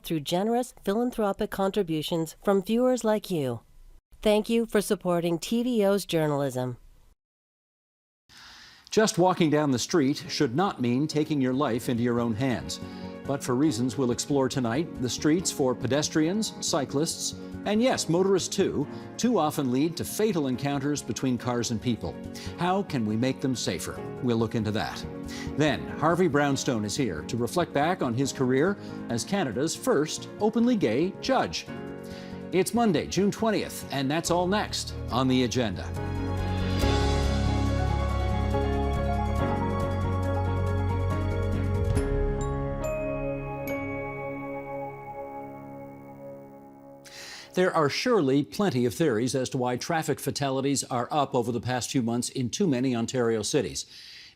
through generous philanthropic contributions from viewers like you. Thank you for supporting TVO's journalism. Just walking down the street should not mean taking your life into your own hands. But for reasons we'll explore tonight, the streets for pedestrians, cyclists, and yes, motorists too often lead to fatal encounters between cars and people. How can we make them safer? We'll look into that. Then, Harvey Brownstone is here to reflect back on his career as Canada's first openly gay judge. It's Monday, June 20th, and that's all next on the agenda. There are surely plenty of theories as to why traffic fatalities are up over the past few months in too many Ontario cities.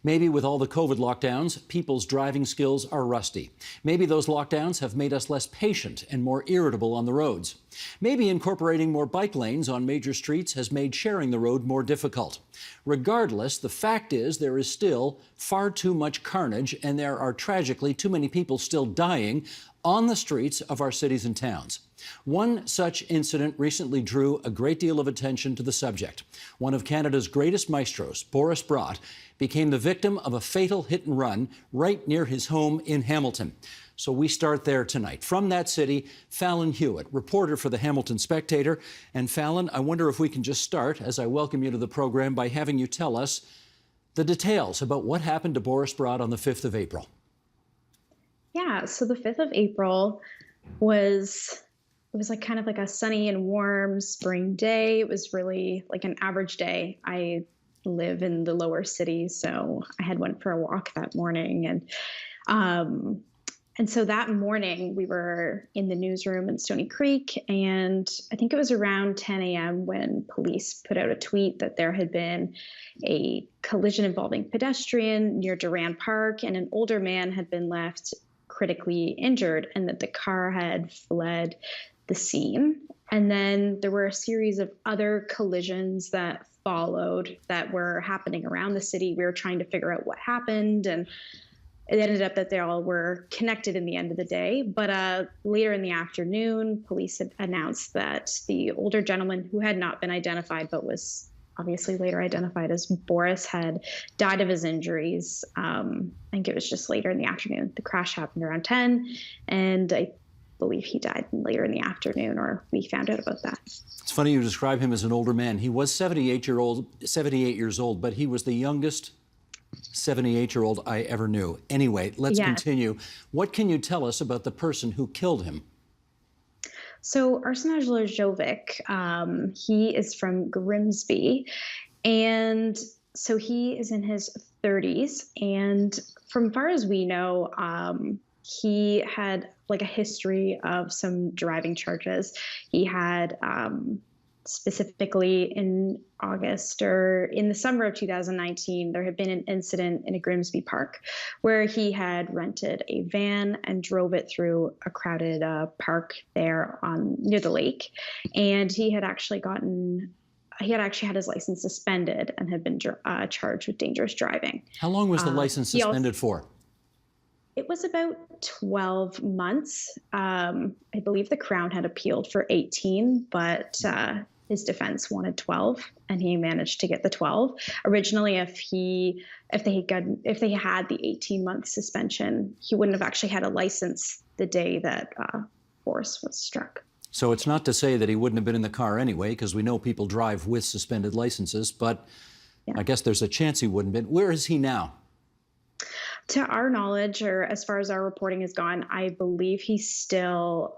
Maybe with all the COVID lockdowns, people's driving skills are rusty. Maybe those lockdowns have made us less patient and more irritable on the roads. Maybe incorporating more bike lanes on major streets has made sharing the road more difficult. Regardless, the fact is there is still far too much carnage, and there are tragically too many people still dying on the streets of our cities and towns. One such incident recently drew a great deal of attention to the subject. One of Canada's greatest maestros, Boris Brott, became the victim of a fatal hit and run right near his home in Hamilton. So we start there tonight. From that city, Fallon Hewitt, reporter for the Hamilton Spectator. And Fallon, I wonder if we can just start, as I welcome you to the program, by having you tell us the details about what happened to Boris Brott on the 5th of April. Yeah, so the 5th of April was like kind of like a sunny and warm spring day. It was really like an average day. I live in the lower city, so I went for a walk that morning, and so that morning we were in the newsroom in Stony Creek, and I think it was around 10 a.m. when police put out a tweet that there had been a collision involving pedestrian near Durand Park, and an older man had been left critically injured, and that the car had fled the scene. And then there were a series of other collisions that followed that were happening around the city. We were trying to figure out what happened, and it ended up that they all were connected in the end of the day. But later in the afternoon, police had announced that the older gentleman, who had not been identified but was obviously later identified as Boris, had died of his injuries. I think it was just later in the afternoon. The crash happened around 10, and I believe he died later in the afternoon, or we found out about that. It's funny you describe him as an older man. He was 78 years old, but he was the youngest 78-year-old I ever knew. Anyway, let's continue. What can you tell us about the person who killed him? So Arsen Ajlajovic, he is from Grimsby, and so he is in his 30s, and from far as we know, he had like a history of some driving charges. He had specifically in August or in the summer of 2019, there had been an incident in a Grimsby park where he had rented a van and drove it through a crowded park there near the lake. And he had actually had his license suspended and had been charged with dangerous driving. How long was the license suspended for? It was about 12 months. I believe the Crown had appealed for 18, but his defense wanted 12, and he managed to get the 12. Originally, if they had the 18-month suspension, he wouldn't have actually had a license the day that Boris was struck. So it's not to say that he wouldn't have been in the car anyway, because we know people drive with suspended licenses, but yeah. I guess there's a chance he wouldn't have been. Where is he now? To our knowledge, or as far as our reporting has gone, I believe he's still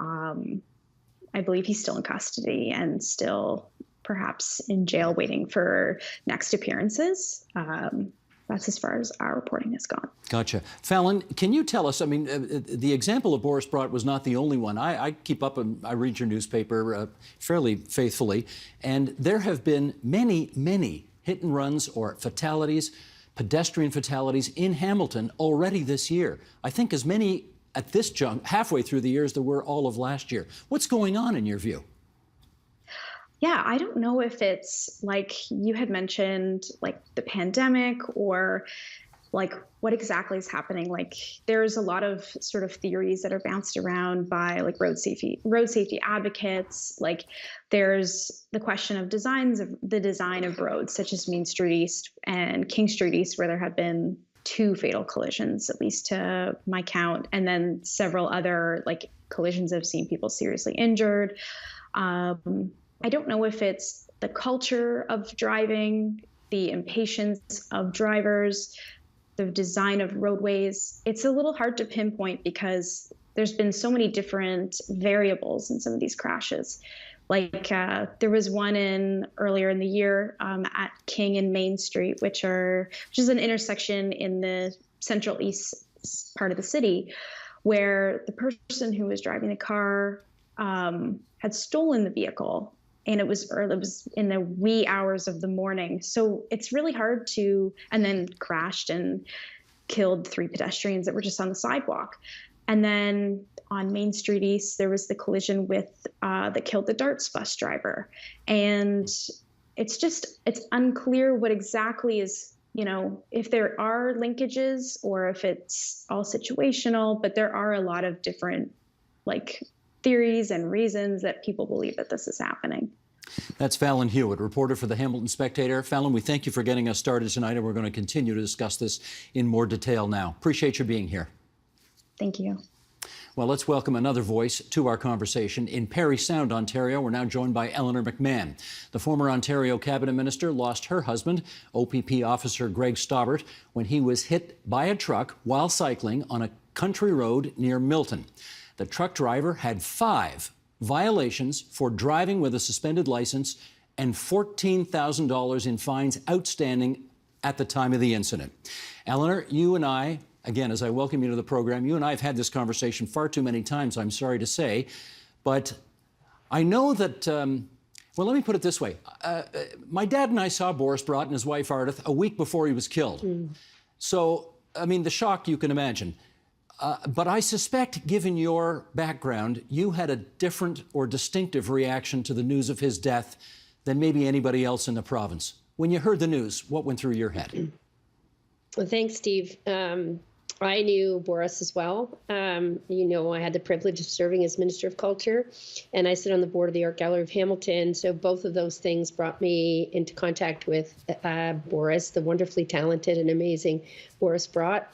in custody and still perhaps in jail waiting for next appearances. That's as far as our reporting has gone. Gotcha. Fallon, can you tell us, I mean, the example of Boris Brott was not the only one. I keep up and I read your newspaper fairly faithfully, and there have been many, many hit and runs or fatalities, pedestrian fatalities in Hamilton already this year. I think as many at this halfway through the year as there were all of last year. What's going on in your view? Yeah, I don't know if it's like you had mentioned, like the pandemic, or like, what exactly is happening? Like, there's a lot of sort of theories that are bounced around by like road safety advocates. Like, there's the question of the design of roads, such as Main Street East and King Street East, where there have been 2 fatal collisions, at least to my count, and then several other like collisions have seen people seriously injured. I don't know if it's the culture of driving, the impatience of drivers, the design of roadways. It's a little hard to pinpoint because there's been so many different variables in some of these crashes. Like there was one earlier in the year at King and Main Street, which is an intersection in the central east part of the city, where the person who was driving the car had stolen the vehicle, and it was in the wee hours of the morning. So it's really hard and then crashed and killed 3 pedestrians that were just on the sidewalk. And then on Main Street East, there was the collision that killed the Darts bus driver. And it's unclear what exactly is, if there are linkages or if it's all situational, but there are a lot of different like theories and reasons that people believe that this is happening. That's Fallon Hewitt, reporter for the Hamilton Spectator. Fallon, we thank you for getting us started tonight, and we're going to continue to discuss this in more detail now. Appreciate you being here. Thank you. Well, let's welcome another voice to our conversation. In Parry Sound, Ontario, we're now joined by Eleanor McMahon. The former Ontario cabinet minister lost her husband, OPP officer Greg Stobbart, when he was hit by a truck while cycling on a country road near Milton. The truck driver had 5 violations for driving with a suspended license and $14,000 in fines outstanding at the time of the incident. Eleanor, you and I, again, as I welcome you to the program, you and I have had this conversation far too many times, I'm sorry to say, but I know that, well, let me put it this way. My dad and I saw Boris Brott and his wife Ardith a week before he was killed. So, I mean, the shock you can imagine. But I suspect, given your background, you had a different or distinctive reaction to the news of his death than maybe anybody else in the province. When you heard the news, what went through your head? Well, thanks, Steve. I knew Boris as well. I had the privilege of serving as Minister of Culture, and I sit on the board of the Art Gallery of Hamilton. So both of those things brought me into contact with Boris, the wonderfully talented and amazing Boris Brott.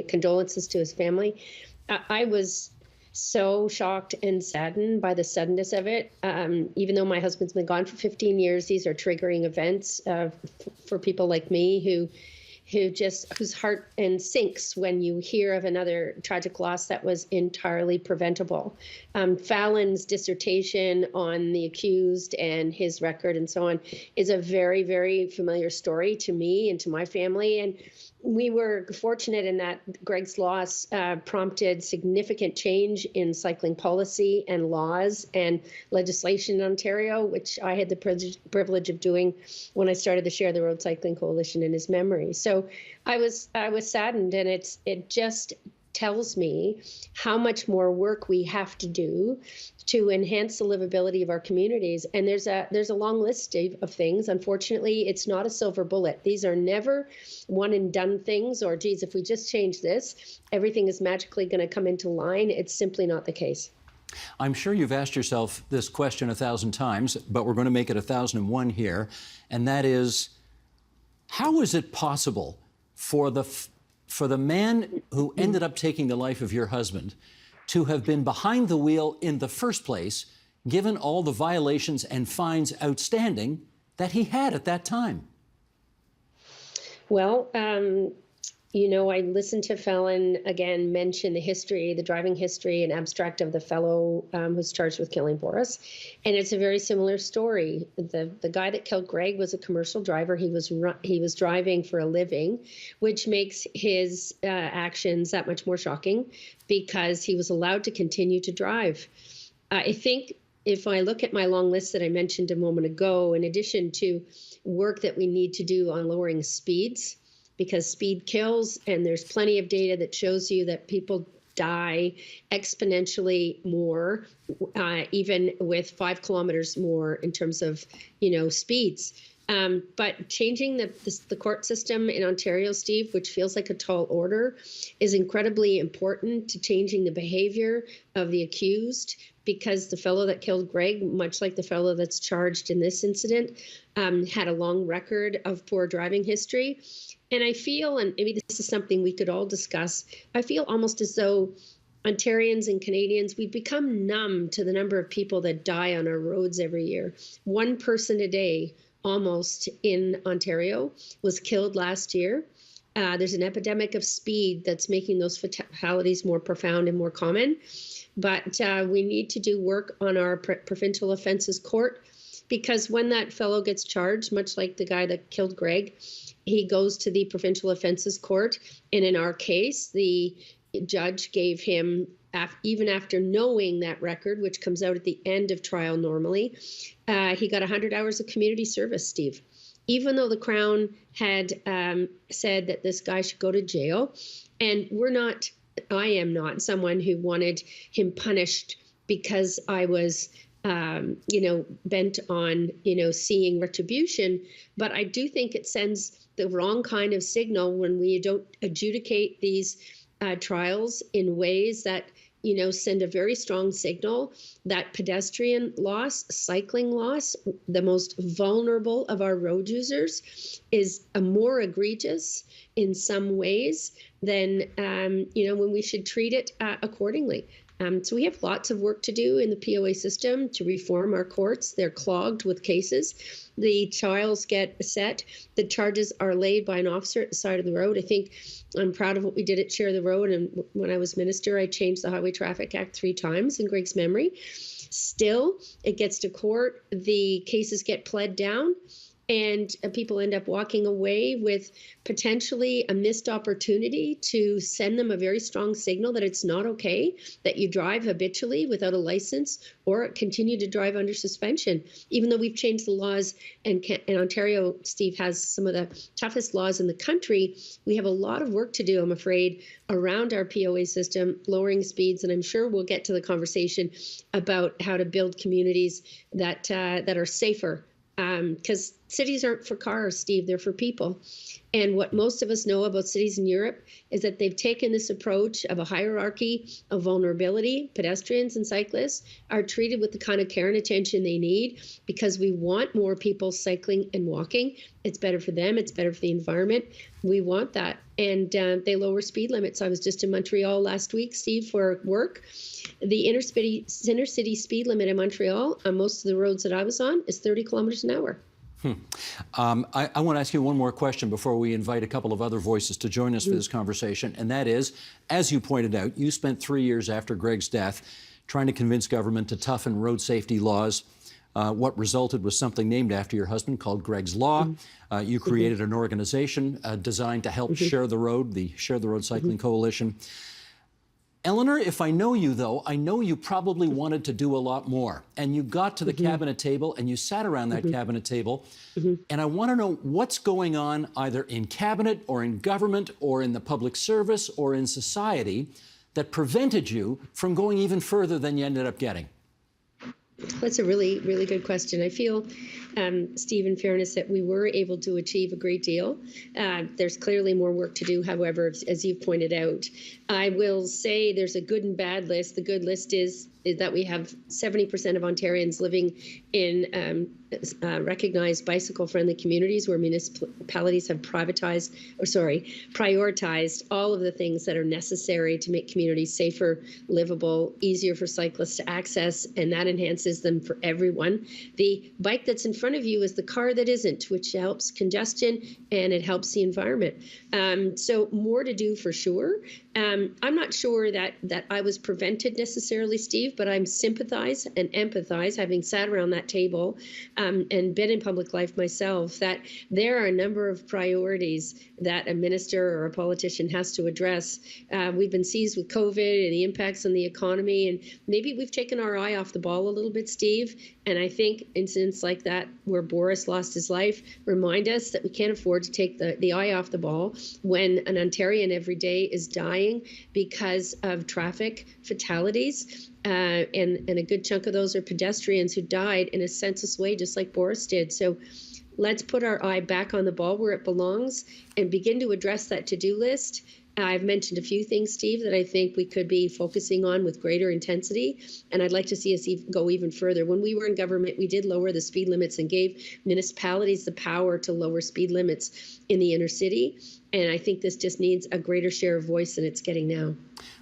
Condolences to his family. I was so shocked and saddened by the suddenness of it. Even though my husband's been gone for 15 years, these are triggering events for people like me whose heart sinks when you hear of another tragic loss that was entirely preventable. Fallon's dissertation on the accused and his record and so on is a very, very familiar story to me and to my family. And we were fortunate in that Greg's loss prompted significant change in cycling policy and laws and legislation in Ontario, which I had the privilege of doing when I started the Share the Road Cycling Coalition in his memory. So I was saddened, and it just tells me how much more work we have to do to enhance the livability of our communities. And there's a long list of things. Unfortunately, it's not a silver bullet. These are never one and done things, or geez, if we just change this, everything is magically going to come into line. It's simply not the case. I'm sure you've asked yourself this question 1,000 times, but we're going to make it 1,001 here. And that is, how is it possible for the man who ended up taking the life of your husband to have been behind the wheel in the first place, given all the violations and fines outstanding that he had at that time? Well, I listened to Fallon again mention the driving history and abstract of the fellow who's charged with killing Boris. And it's a very similar story. The guy that killed Greg was a commercial driver. He was driving for a living, which makes his actions that much more shocking because he was allowed to continue to drive. I think if I look at my long list that I mentioned a moment ago, in addition to work that we need to do on lowering speeds, because speed kills, and there's plenty of data that shows you that people die exponentially more, even with 5 kilometers more in terms of, speeds. But changing the court system in Ontario, Steve, which feels like a tall order, is incredibly important to changing the behavior of the accused, because the fellow that killed Greg, much like the fellow that's charged in this incident, had a long record of poor driving history. And I feel, and maybe this is something we could all discuss, I feel almost as though Ontarians and Canadians, we've become numb to the number of people that die on our roads every year. One person a day almost in Ontario was killed last year. There's an epidemic of speed that's making those fatalities more profound and more common. But we need to do work on our provincial offences court, because when that fellow gets charged, much like the guy that killed Greg, he goes to the provincial offences court. And in our case, the judge gave him, even after knowing that record, which comes out at the end of trial normally, he got 100 hours of community service, Steve. Even though the Crown had said that this guy should go to jail. And I am not someone who wanted him punished because I was, bent on, seeing retribution. But I do think it sends the wrong kind of signal when we don't adjudicate these trials in ways that, send a very strong signal that pedestrian loss, cycling loss, the most vulnerable of our road users, is more egregious in some ways than, when we should treat it accordingly. So we have lots of work to do in the POA system to reform our courts. They're clogged with cases. The trials get set. The charges are laid by an officer at the side of the road. I think I'm proud of what we did at Share the Road. And when I was minister, I changed the Highway Traffic Act 3 times in Greg's memory. Still, it gets to court. The cases get pled down. And people end up walking away with potentially a missed opportunity to send them a very strong signal that it's not okay that you drive habitually without a license or continue to drive under suspension. Even though we've changed the laws, and Ontario, Steve, has some of the toughest laws in the country, we have a lot of work to do, I'm afraid, around our POA system, lowering speeds. And I'm sure we'll get to the conversation about how to build communities that are safer. Because cities aren't for cars, Steve, they're for people. And what most of us know about cities in Europe is that they've taken this approach of a hierarchy of vulnerability. Pedestrians and cyclists are treated with the kind of care and attention they need because we want more people cycling and walking. It's better for them. It's better for the environment. We want that. And they lower speed limits. I was just in Montreal last week, Steve, for work. The inner city speed limit in Montreal on most of the roads that I was on is 30 kilometers an hour. I want to ask you one more question before we invite a couple of other voices to join us for this conversation. And that is, as you pointed out, you spent 3 years after Greg's death trying to convince government to toughen road safety laws. What resulted was something named after your husband called Greg's Law. You created an organization designed to help share the road, the Share the Road Cycling Coalition. Eleanor, if I know you, though, I know you probably wanted to do a lot more. And you got to the cabinet table and you sat around that cabinet table. And I want to know what's going on either in cabinet or in government or in the public service or in society that prevented you from going even further than you ended up getting. That's a really, really good question. I feel, Steve, in fairness, that we were able to achieve a great deal. There's clearly more work to do, however, as you've pointed out. I will say there's a good and bad list. The good list is that we have 70% of Ontarians living in recognized bicycle-friendly communities where municipalities have prioritized all of the things that are necessary to make communities safer, livable, easier for cyclists to access, and that enhances them for everyone. The bike that's in front of you is the car that isn't, which helps congestion and it helps the environment. So more to do for sure. I'm not sure that I was prevented necessarily, Steve, but I'm sympathize and empathize, having sat around that table and been in public life myself, that there are a number of priorities that a minister or a politician has to address. We've been seized with COVID and the impacts on the economy, and maybe we've taken our eye off the ball a little bit, Steve. And I think incidents like that where Boris lost his life remind us that we can't afford to take the eye off the ball when an Ontarian every day is dying because of traffic fatalities. And a good chunk of those are pedestrians who died in a senseless way, just like Boris did. So let's put our eye back on the ball where it belongs and begin to address that to-do list. I've mentioned a few things, Steve, that I think we could be focusing on with greater intensity, and I'd like to see us go even further. When we were in government, we did lower the speed limits and gave municipalities the power to lower speed limits in the inner city, and I think this just needs a greater share of voice than it's getting now.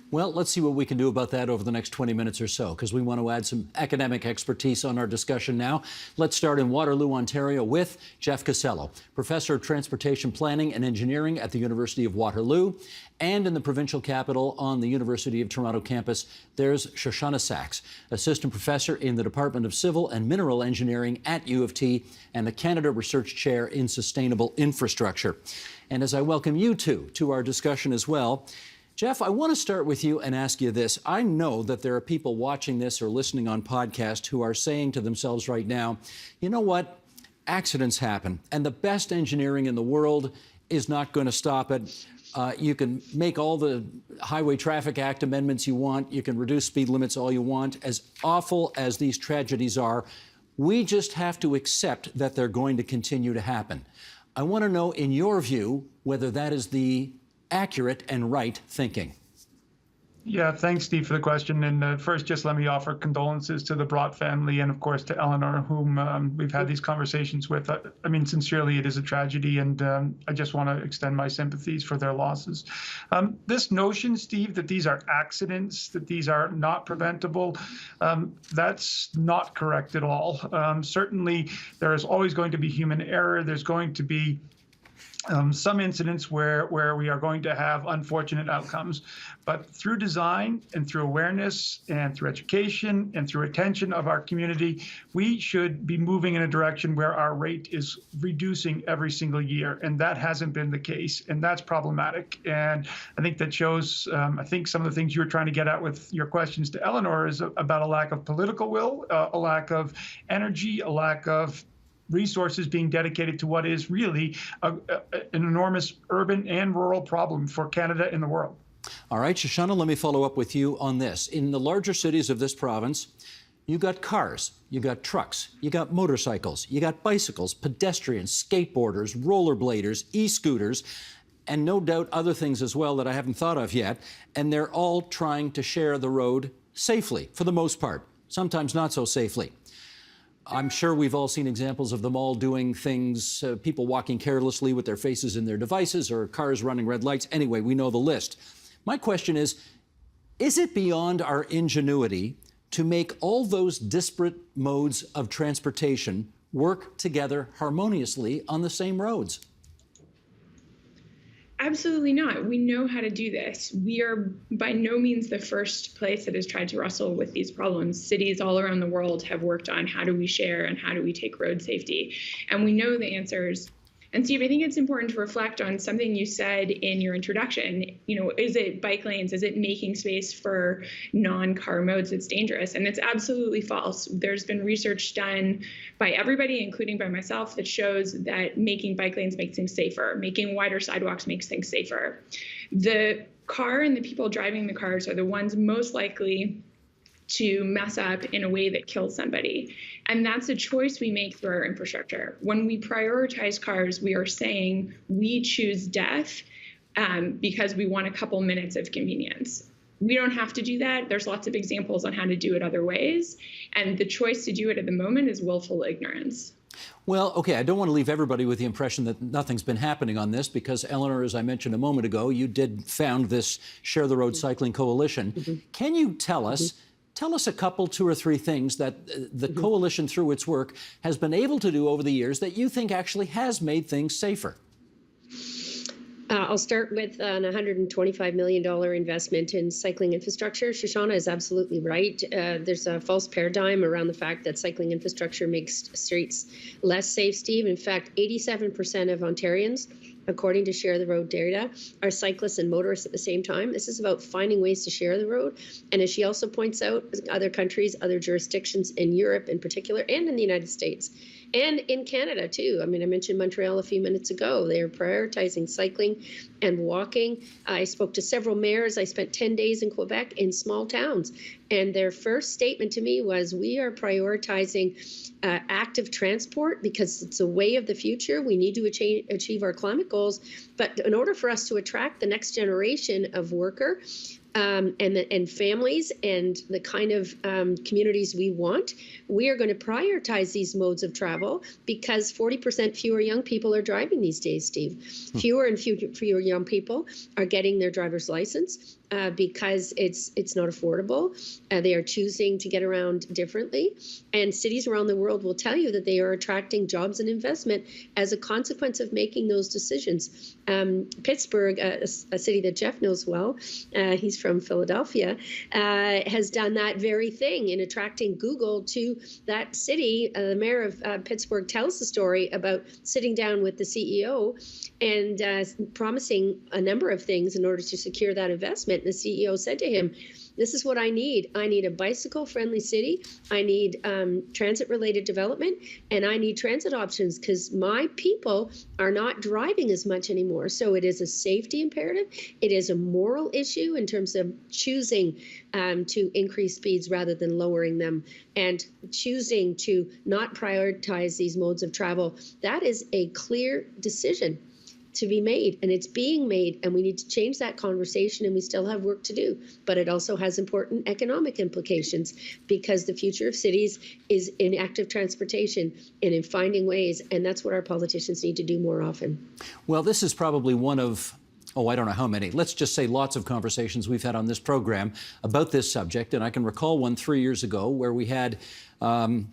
Well, let's see what we can do about that over the next 20 minutes or so, because we want to add some academic expertise on our discussion now. Let's start in Waterloo, Ontario, with Jeff Casello, Professor of Transportation Planning and Engineering at the University of Waterloo, and in the provincial capital on the University of Toronto campus, there's Shoshanna Saxe, Assistant Professor in the Department of Civil and Mineral Engineering at U of T and the Canada Research Chair in Sustainable Infrastructure. And as I welcome you two to our discussion as well, Jeff, I want to start with you and ask you this. I know that there are people watching this or listening on podcast who are saying to themselves right now, you know what? Accidents happen, and the best engineering in the world is not going to stop it. You can make all the Highway Traffic Act amendments you want. You can reduce speed limits all you want. As awful as these tragedies are, we just have to accept that they're going to continue to happen. I want to know, in your view, whether that is the accurate and right thinking. Yeah, thanks, Steve, for the question. And first, just let me offer condolences to the Brott family and, of course, to Eleanor, whom we've had these conversations with. I mean, sincerely, it is a tragedy, and I just want to extend my sympathies for their losses. This notion, Steve, that these are accidents, that these are not preventable, that's not correct at all. Certainly, there is always going to be human error. There's going to be some incidents where we are going to have unfortunate outcomes, but through design and through awareness and through education and through attention of our community, we should be moving in a direction where our rate is reducing every single year, and that hasn't been the case, and that's problematic. And I think that shows, I think some of the things you were trying to get at with your questions to Eleanor is about a lack of political will, a lack of energy, a lack of resources being dedicated to what is really an enormous urban and rural problem for Canada and the world. All right, Shoshanna, let me follow up with you on this. In the larger cities of this province, you got cars, you got trucks, you got motorcycles, you got bicycles, pedestrians, skateboarders, rollerbladers, e-scooters, and no doubt other things as well that I haven't thought of yet. And they're all trying to share the road safely, for the most part, sometimes not so safely. I'm sure we've all seen examples of them all doing things, people walking carelessly with their faces in their devices or cars running red lights. Anyway, we know the list. My question is it beyond our ingenuity to make all those disparate modes of transportation work together harmoniously on the same roads? Absolutely not. We know how to do this. We are by no means the first place that has tried to wrestle with these problems. Cities all around the world have worked on how do we share and how do we take road safety. And we know the answers. And Steve, I think it's important to reflect on something you said in your introduction. You know, is it bike lanes? Is it making space for non-car modes that's dangerous? And it's absolutely false. There's been research done by everybody, including by myself, that shows that making bike lanes makes things safer. Making wider sidewalks makes things safer. The car and the people driving the cars are the ones most likely to mess up in a way that kills somebody. And that's a choice we make through our infrastructure. When we prioritize cars, we are saying we choose death because we want a couple minutes of convenience. We don't have to do that. There's lots of examples on how to do it other ways. And the choice to do it at the moment is willful ignorance. Well, okay, I don't want to leave everybody with the impression that nothing's been happening on this because, Eleanor, as I mentioned a moment ago, you did found this Share the Road Cycling Coalition. Can you tell us a couple, two or three things that the coalition, through its work, has been able to do over the years that you think actually has made things safer? I'll start with an $125 million investment in cycling infrastructure. Shoshanna is absolutely right. There's a false paradigm around the fact that cycling infrastructure makes streets less safe, Steve. In fact, 87% of Ontarians, according to Share the Road data, are cyclists and motorists at the same time. This is about finding ways to share the road. And as she also points out, other countries, other jurisdictions in Europe in particular, and in the United States, and in Canada too. I mean, I mentioned Montreal a few minutes ago. They are prioritizing cycling and walking. I spoke to several mayors. I spent 10 days in Quebec in small towns. And their first statement to me was, we are prioritizing active transport because it's a way of the future. We need to achieve our climate goals. But in order for us to attract the next generation of worker, and families and the kind of communities we want, we are going to prioritize these modes of travel because 40% fewer young people are driving these days, Steve. Fewer and fewer young people are getting their driver's license because it's not affordable. They are choosing to get around differently. And cities around the world will tell you that they are attracting jobs and investment as a consequence of making those decisions. Pittsburgh, a city that Jeff knows well, he's from Philadelphia, has done that very thing in attracting Google to that city. The mayor of Pittsburgh tells the story about sitting down with the CEO and promising a number of things in order to secure that investment. The CEO said to him, this is what I need. I need a bicycle-friendly city. I need transit-related development, and I need transit options because my people are not driving as much anymore. So it is a safety imperative. It is a moral issue in terms of choosing to increase speeds rather than lowering them, and choosing to not prioritize these modes of travel. That is a clear decision to be made, and it's being made, and we need to change that conversation, and we still have work to do. But it also has important economic implications because the future of cities is in active transportation and in finding ways, and that's what our politicians need to do more often. Well, this is probably one of, I don't know how many, let's just say lots of conversations we've had on this program about this subject, and I can recall one 3 years ago where we had, from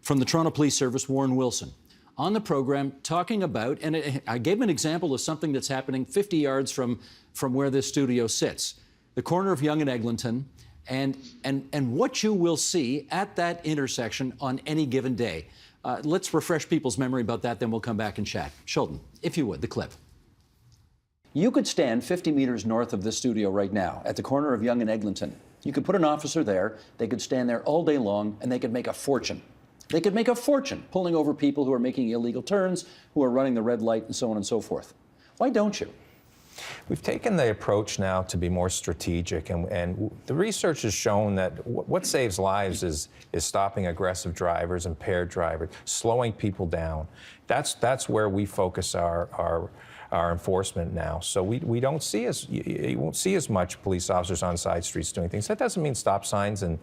the Toronto Police Service, Warren Wilson, on the program talking about, and I gave an example of something that's happening 50 yards from where this studio sits, the corner of Yonge and Eglinton, and what you will see at that intersection on any given day. Let's refresh people's memory about that, then we'll come back and chat. Sheldon, if you would, the clip. You could stand 50 meters north of this studio right now at the corner of Yonge and Eglinton. You could put an officer there, they could stand there all day long, and they could make a fortune. They could make a fortune pulling over people who are making illegal turns, who are running the red light, and so on and so forth. Why don't you? We've taken the approach now to be more strategic, and the research has shown that what saves lives is stopping aggressive drivers, impaired drivers, slowing people down. That's where we focus our enforcement now. So we don't see you won't see as much police officers on side streets doing things. That doesn't mean stop signs and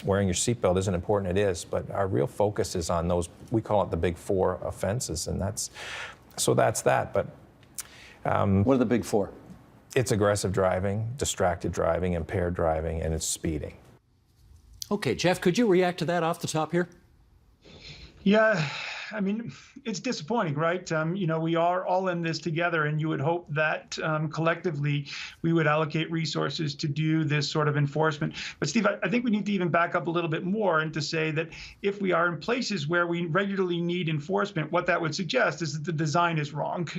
wearing your seatbelt isn't important. It is, but our real focus is on those, we call it the big four offenses, and that's that. But what are the big four? It's aggressive driving, distracted driving, impaired driving, and it's speeding. Okay, Jeff, could you react to that off the top here? Yeah, I mean, it's disappointing, right? We are all in this together, and you would hope that collectively we would allocate resources to do this sort of enforcement. But Steve, I think we need to even back up a little bit more and to say that if we are in places where we regularly need enforcement, what that would suggest is that the design is wrong.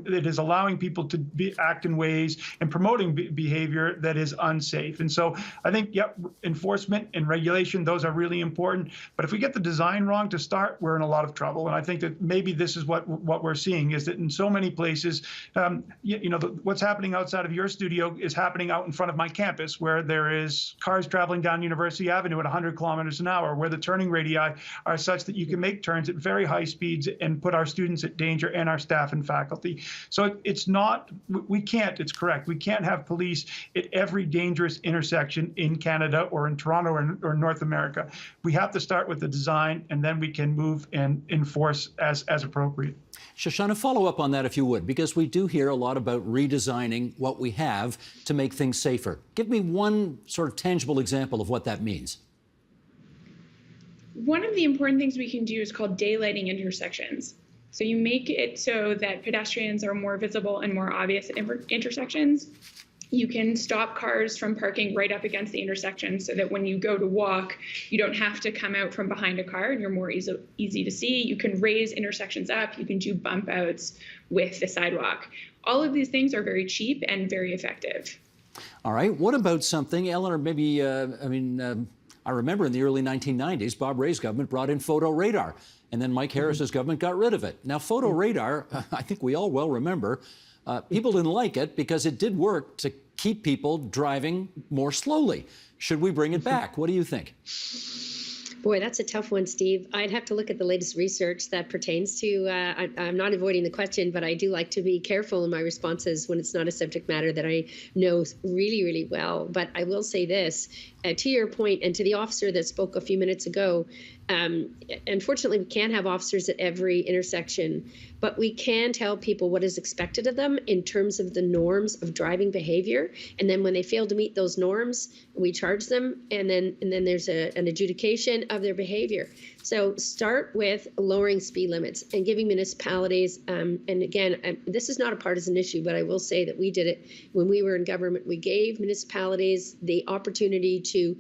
It is allowing people to act in ways and promoting behavior that is unsafe. And so I think, yep, enforcement and regulation, those are really important. But if we get the design wrong to start, we're in a lot of trouble. And I think that maybe this is what we're seeing, is that in so many places, what's happening outside of your studio is happening out in front of my campus, where there is cars traveling down University Avenue at 100 kilometers an hour, where the turning radii are such that you can make turns at very high speeds and put our students at danger and our staff and faculty. So it's correct. We can't have police at every dangerous intersection in Canada or in Toronto or North America. We have to start with the design, and then we can move and enforce as appropriate. Shoshanna, follow up on that if you would, because we do hear a lot about redesigning what we have to make things safer. Give me one sort of tangible example of what that means. One of the important things we can do is called daylighting intersections. So you make it so that pedestrians are more visible and more obvious at intersections. You can stop cars from parking right up against the intersection so that when you go to walk, you don't have to come out from behind a car and you're more easy to see. You can raise intersections up. You can do bump outs with the sidewalk. All of these things are very cheap and very effective. All right. What about something, Eleanor, maybe, I remember in the early 1990s, Bob Rae's government brought in photo radar, and then Mike Harris's government got rid of it. Now, photo radar, I think we all well remember, People didn't like it because it did work to keep people driving more slowly. Should we bring it back? What do you think? Boy, that's a tough one, Steve. I'd have to look at the latest research that pertains to, I'm not avoiding the question, but I do like to be careful in my responses when it's not a subject matter that I know really, really well. But I will say this, to your point, and to the officer that spoke a few minutes ago, unfortunately, we can't have officers at every intersection, but we can tell people what is expected of them in terms of the norms of driving behavior. And then when they fail to meet those norms, we charge them, and then there's an adjudication of their behavior. So start with lowering speed limits and giving municipalities, and again, this is not a partisan issue, but I will say that we did it when we were in government. We gave municipalities the opportunity to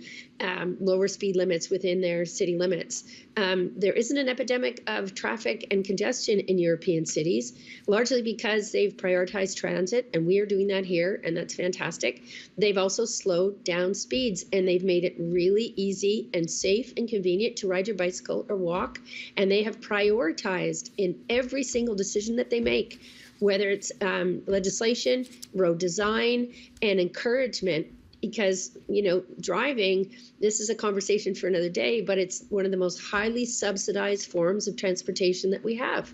lower speed limits within their city limits. There isn't an epidemic of traffic and congestion in European cities, largely because they've prioritized transit, and we are doing that here, and that's fantastic. They've also slowed down speeds, and they've made it really easy and safe and convenient to ride your bicycle or walk, and they have prioritized in every single decision that they make, whether it's legislation, road design, and encouragement. Because, you know, driving, this is a conversation for another day, but it's one of the most highly subsidized forms of transportation that we have.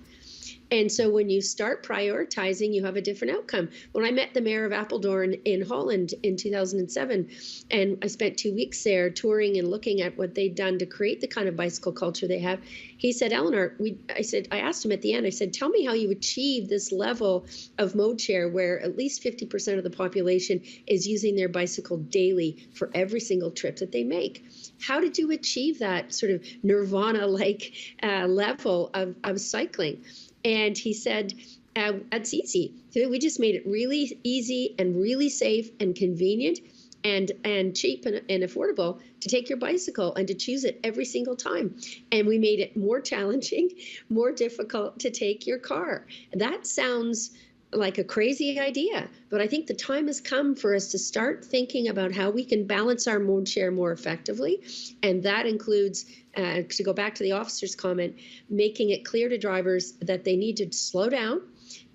And so when you start prioritizing, you have a different outcome. When I met the mayor of Apeldoorn in Holland in 2007, and I spent 2 weeks there touring and looking at what they'd done to create the kind of bicycle culture they have, he said, Eleanor, I asked him at the end, I said, tell me how you achieve this level of mode share where at least 50% of the population is using their bicycle daily for every single trip that they make. How did you achieve that sort of nirvana-like level of cycling? And he said, it's easy. We just made it really easy and really safe and convenient and cheap and affordable to take your bicycle and to choose it every single time. And we made it more challenging, more difficult to take your car. That sounds like a crazy idea, but I think the time has come for us to start thinking about how we can balance our mode share more effectively. And that includes, to go back to the officer's comment, making it clear to drivers that they need to slow down.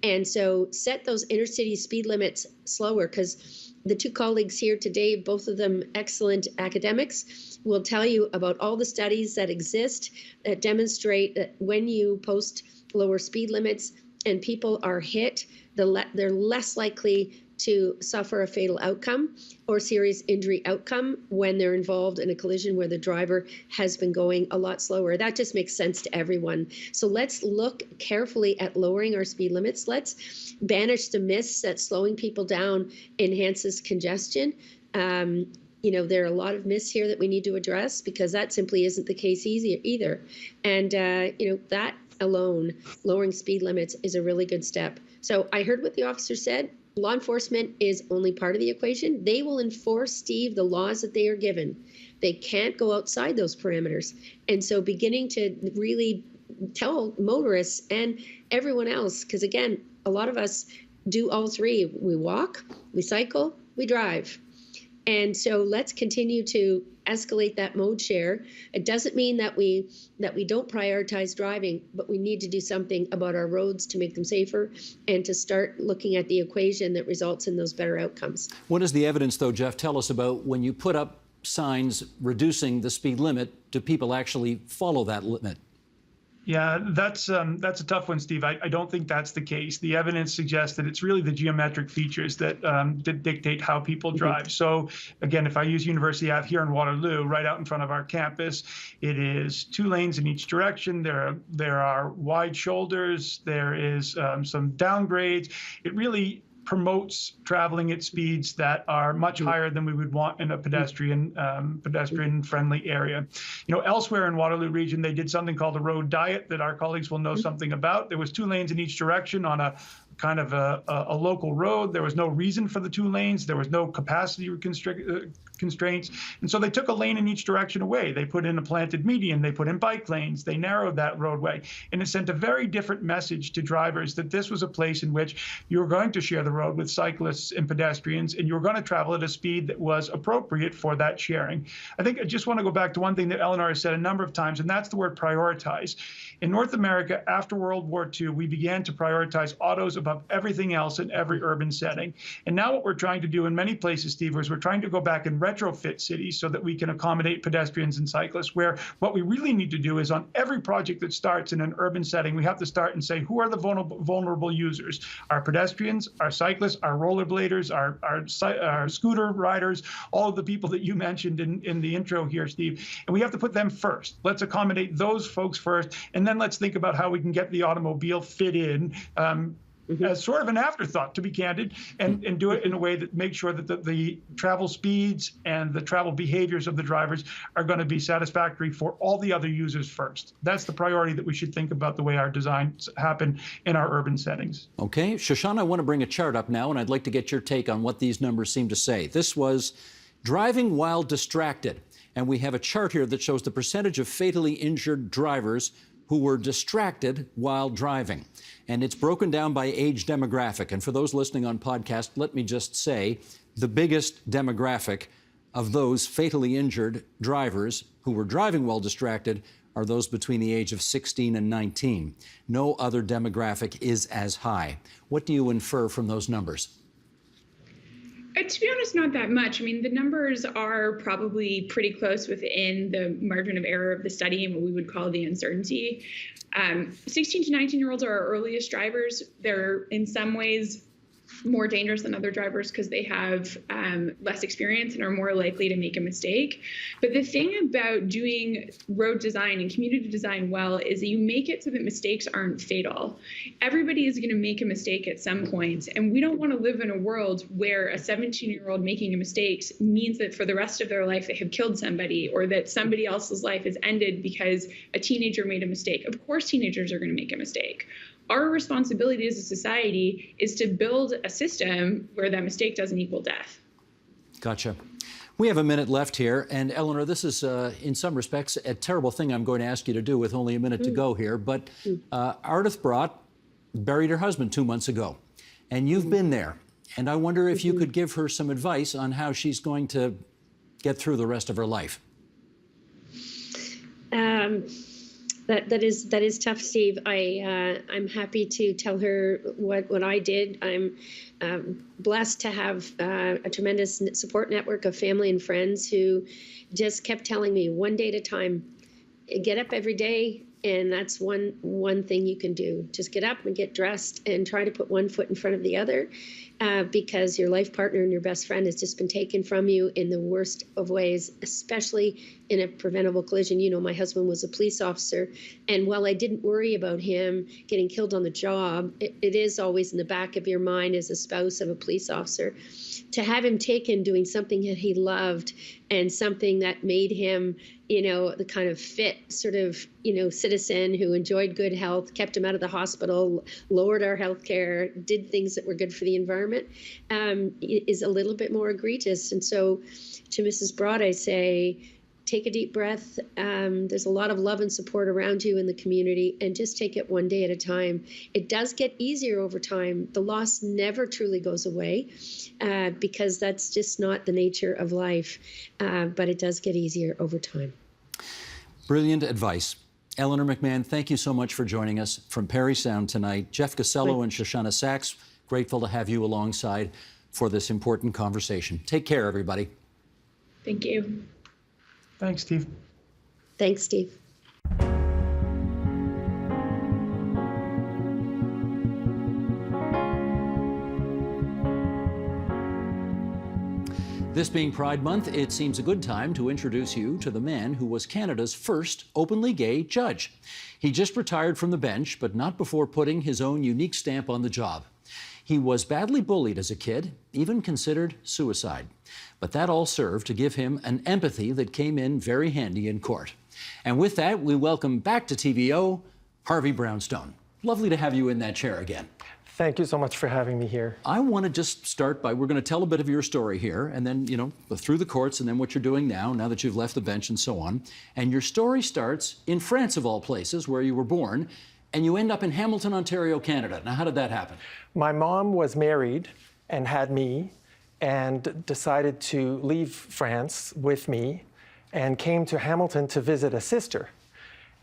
And so set those intercity speed limits slower, because the two colleagues here today, both of them excellent academics, will tell you about all the studies that exist that demonstrate that when you post lower speed limits and people are hit, they're less likely to suffer a fatal outcome or serious injury outcome when they're involved in a collision where the driver has been going a lot slower. That just makes sense to everyone. So let's look carefully at lowering our speed limits. Let's banish the myths that slowing people down enhances congestion. You know, there are a lot of myths here that we need to address, because that simply isn't the case either. And, you know, that alone, lowering speed limits, is a really good step. So I heard what the officer said. Law enforcement is only part of the equation. They will enforce, Steve, the laws that they are given. They can't go outside those parameters. And so beginning to really tell motorists and everyone else, because again, a lot of us do all three. We walk, we cycle, we drive. And so let's continue to escalate that mode share. It doesn't mean that we don't prioritize driving, but we need to do something about our roads to make them safer and to start looking at the equation that results in those better outcomes. What is the evidence, though, Jeff? Tell us about when you put up signs reducing the speed limit, do people actually follow that limit? Yeah, that's a tough one, Steve. I don't think that's the case. The evidence suggests that it's really the geometric features that dictate how people drive. So again, if I use University Ave here in Waterloo, right out in front of our campus, it is 2 lanes in each direction. There are wide shoulders. There is some downgrades. It really promotes traveling at speeds that are much higher than we would want in a pedestrian-friendly area. You know, elsewhere in Waterloo region, they did something called a road diet that our colleagues will know something about. There was 2 lanes in each direction on a kind of a local road. There was no reason for the 2 lanes. There was no capacity constraints. And so they took a lane in each direction away. They put in a planted median. They put in bike lanes. They narrowed that roadway. And it sent a very different message to drivers that this was a place in which you were going to share the road with cyclists and pedestrians, and you were going to travel at a speed that was appropriate for that sharing. I think I just want to go back to one thing that Eleanor has said a number of times, and that's the word prioritize. In North America, after World War II, we began to prioritize autos above above everything else in every urban setting. And now what we're trying to do in many places, Steve, is we're trying to go back and retrofit cities so that we can accommodate pedestrians and cyclists, where what we really need to do is on every project that starts in an urban setting, we have to start and say, who are the vulnerable users? Our pedestrians, our cyclists, our rollerbladers, our scooter riders, all of the people that you mentioned in the intro here, Steve. And we have to put them first. Let's accommodate those folks first, and then let's think about how we can get the automobile fit in as sort of an afterthought, to be candid, and do it in a way that makes sure that the travel speeds and the travel behaviors of the drivers are going to be satisfactory for all the other users first. That's the priority that we should think about the way our designs happen in our urban settings. Okay, Shoshanna, I want to bring a chart up now, and I'd like to get your take on what these numbers seem to say. This was driving while distracted, and we have a chart here that shows the percentage of fatally injured drivers who were distracted while driving. And it's broken down by age demographic. And for those listening on podcast, let me just say the biggest demographic of those fatally injured drivers who were driving while distracted are those between the age of 16 and 19. No other demographic is as high. What do you infer from those numbers? To be honest, not that much. I mean, the numbers are probably pretty close within the margin of error of the study and what we would call the uncertainty. 16 to 19-year-olds are our earliest drivers. They're in some ways more dangerous than other drivers because they have less experience and are more likely to make a mistake. But the thing about doing road design and community design well is that you make it so that mistakes aren't fatal. Everybody is going to make a mistake at some point, and we don't want to live in a world where a 17-year-old making a mistake means that for the rest of their life they have killed somebody, or that somebody else's life is ended because a teenager made a mistake. Of course teenagers are going to make a mistake. Our responsibility as a society is to build a system where that mistake doesn't equal death. Gotcha. We have a minute left here, and Eleanor, this is in some respects a terrible thing I'm going to ask you to do with only a minute to go here, but Ardith Brott buried her husband 2 months ago, and you've been there, and I wonder if you could give her some advice on how she's going to get through the rest of her life. That is tough, Steve. I'm happy to tell her what I did. I'm blessed to have a tremendous support network of family and friends who just kept telling me one day at a time, get up every day, and that's one thing you can do. Just get up and get dressed and try to put one foot in front of the other, because your life partner and your best friend has just been taken from you in the worst of ways, especially in a preventable collision. You know, my husband was a police officer, and while I didn't worry about him getting killed on the job, it is always in the back of your mind as a spouse of a police officer. To have him taken doing something that he loved and something that made him, you know, the kind of fit sort of, you know, citizen who enjoyed good health, kept him out of the hospital, lowered our health care, did things that were good for the environment, is a little bit more egregious. And so to Mrs. Broad, I say, take a deep breath. There's a lot of love and support around you in the community, and just take it one day at a time. It does get easier over time. The loss never truly goes away, because that's just not the nature of life, but it does get easier over time. Brilliant advice. Eleanor McMahon, thank you so much for joining us from Parry Sound tonight. Jeff Casello and Shoshanna Saxe, grateful to have you alongside for this important conversation. Take care, everybody. Thank you. Thanks, Steve. Thanks, Steve. This being Pride Month, it seems a good time to introduce you to the man who was Canada's first openly gay judge. He just retired from the bench, but not before putting his own unique stamp on the job. He was badly bullied as a kid, even considered suicide. But that all served to give him an empathy that came in very handy in court. And with that, we welcome back to TVO, Harvey Brownstone. Lovely to have you in that chair again. Thank you so much for having me here. I want to just start by, we're going to tell a bit of your story here, and then, you know, through the courts, and then what you're doing now that you've left the bench and so on. And your story starts in France, of all places, where you were born, and you end up in Hamilton, Ontario, Canada. Now, how did that happen? My mom was married and had me, and decided to leave France with me and came to Hamilton to visit a sister.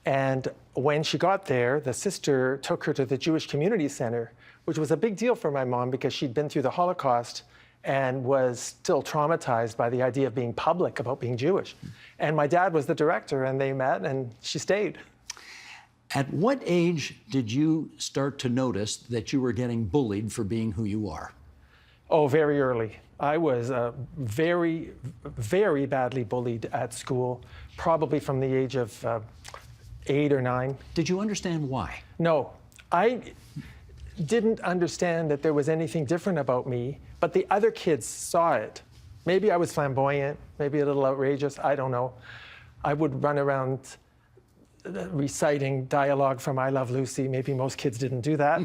And when she got there, the sister took her to the Jewish Community Center, which was a big deal for my mom because she'd been through the Holocaust and was still traumatized by the idea of being public about being Jewish. And my dad was the director, and they met, and she stayed. At what age did you start to notice that you were getting bullied for being who you are? Oh, very early. I was very, very badly bullied at school, probably from the age of 8 or 9. Did you understand why? No, I didn't understand that there was anything different about me, but the other kids saw it. Maybe I was flamboyant, maybe a little outrageous, I don't know. I would run around reciting dialogue from I Love Lucy. Maybe most kids didn't do that.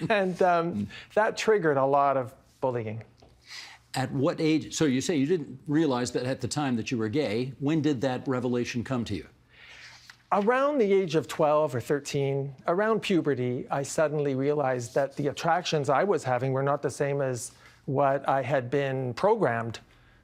And that triggered a lot of bullying. At what age? So you say you didn't realize that at the time that you were gay. When did that revelation come to you? Around the age of 12 or 13, around puberty, I suddenly realized that the attractions I was having were not the same as what I had been programmed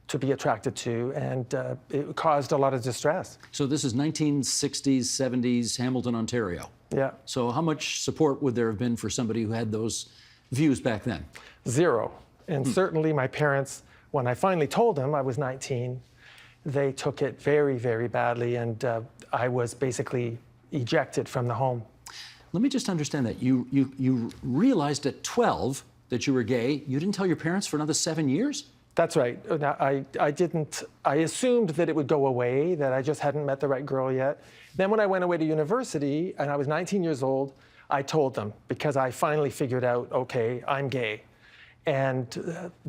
to be attracted to, and it caused a lot of distress. So this is 1960s, 70s, Hamilton, Ontario. Yeah. So how much support would there have been for somebody who had those views back then? Zero. And certainly my parents, when I finally told them I was 19, they took it very, very badly, and I was basically ejected from the home. Let me just understand that. You realized at 12 that you were gay. You didn't tell your parents for another 7 years? That's right. I didn't, I assumed that it would go away, that I just hadn't met the right girl yet. Then when I went away to university and I was 19 years old, I told them because I finally figured out, okay, I'm gay. And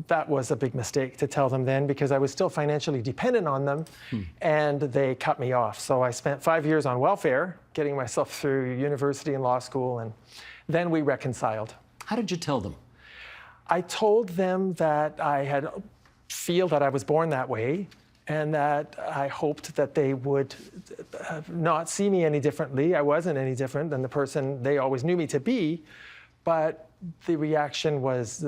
that was a big mistake to tell them then because I was still financially dependent on them and they cut me off. So I spent 5 years on welfare, getting myself through university and law school, and then we reconciled. How did you tell them? I told them that I had feel that I was born that way and that I hoped that they would not see me any differently. I wasn't any different than the person they always knew me to be, but the reaction was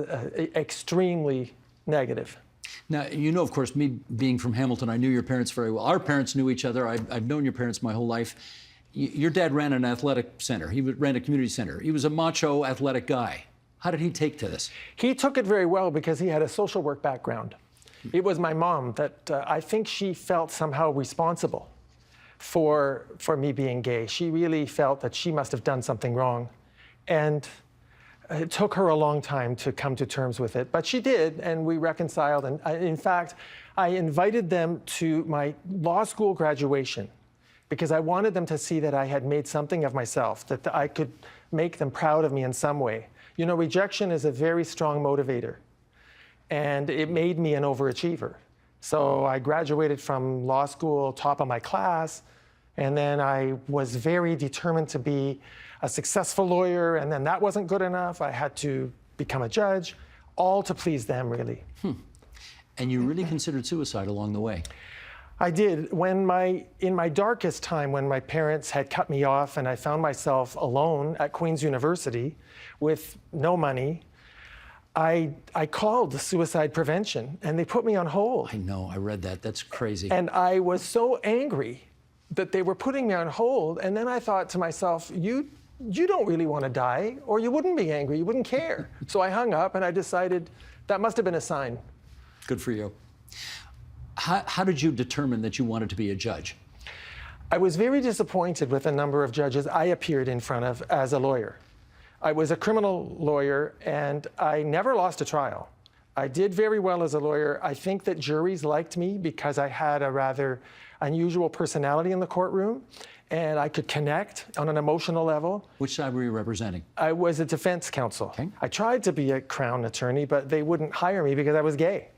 extremely negative. Now, you know, of course, me being from Hamilton, I knew your parents very well. Our parents knew each other. I've known your parents my whole life. Your dad ran an athletic center. He ran a community center. He was a macho, athletic guy. How did he take to this? He took it very well because he had a social work background. It was my mom that I think she felt somehow responsible for me being gay. She really felt that she must have done something wrong. And it took her a long time to come to terms with it, but she did, and we reconciled. And in fact, I invited them to my law school graduation because I wanted them to see that I had made something of myself, that I could make them proud of me in some way. You know, rejection is a very strong motivator, and it made me an overachiever. So I graduated from law school, top of my class, and then I was very determined to be a successful lawyer, and then that wasn't good enough. I had to become a judge, all to please them, really. And you really considered suicide along the way? I did. In my darkest time, when my parents had cut me off and I found myself alone at Queen's University with no money, I called suicide prevention, and they put me on hold. I know, I read that. That's crazy. And I was so angry that they were putting me on hold, and then I thought to myself, you don't really want to die, or you wouldn't be angry, you wouldn't care. So I hung up, and I decided that must have been a sign. Good for you. How did you determine that you wanted to be a judge? I was very disappointed with a number of judges I appeared in front of as a lawyer. I was a criminal lawyer, and I never lost a trial. I did very well as a lawyer. I think that juries liked me because I had a rather unusual personality in the courtroom, and I could connect on an emotional level. Which side were you representing? I was a defense counsel. Okay. I tried to be a Crown attorney, but they wouldn't hire me because I was gay.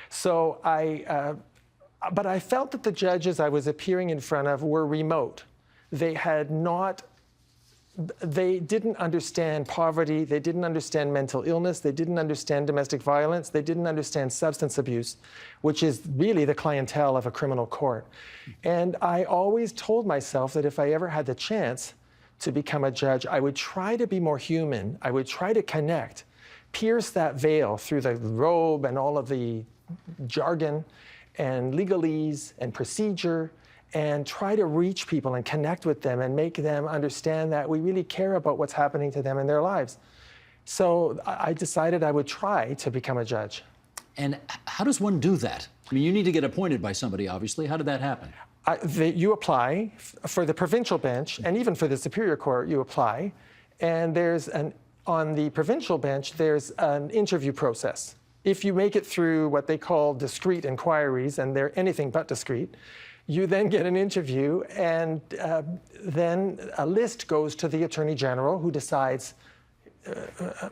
So but I felt that the judges I was appearing in front of were remote. They didn't understand poverty, they didn't understand mental illness, they didn't understand domestic violence, they didn't understand substance abuse, which is really the clientele of a criminal court. And I always told myself that if I ever had the chance to become a judge, I would try to be more human, I would try to connect, pierce that veil through the robe and all of the jargon and legalese and procedure, and try to reach people and connect with them and make them understand that we really care about what's happening to them in their lives. So I decided I would try to become a judge. And how does one do that? I mean, you need to get appointed by somebody, obviously. How did that happen? You apply for the provincial bench, and even for the Superior Court, you apply. And on the provincial bench, there's an interview process. If you make it through what they call discrete inquiries, and they're anything but discrete, you then get an interview, and then a list goes to the Attorney General, who decides